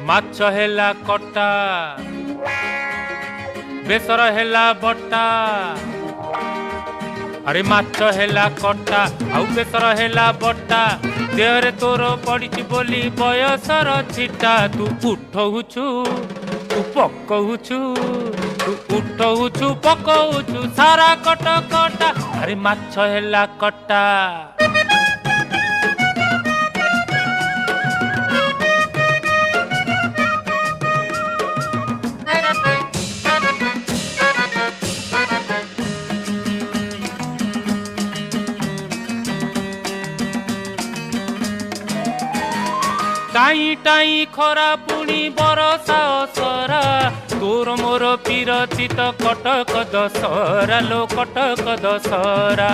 ମାଛ ହେଲା କଟା ବେସର ହେଲା ବଟା अरे माछ हेला कटा आउ बेसर हेला बटा देहरे तोर पड़ी बोली बयसर छिटा तू उठौछु तू पकौछु तू उठौछु पकौछु सारा कट कटा अरे माछ हेला कटा टाई टाई खरा पुणी बरसा असरा तोर मोर पीरती तो कटक दशहरा लो कटक दशहरा।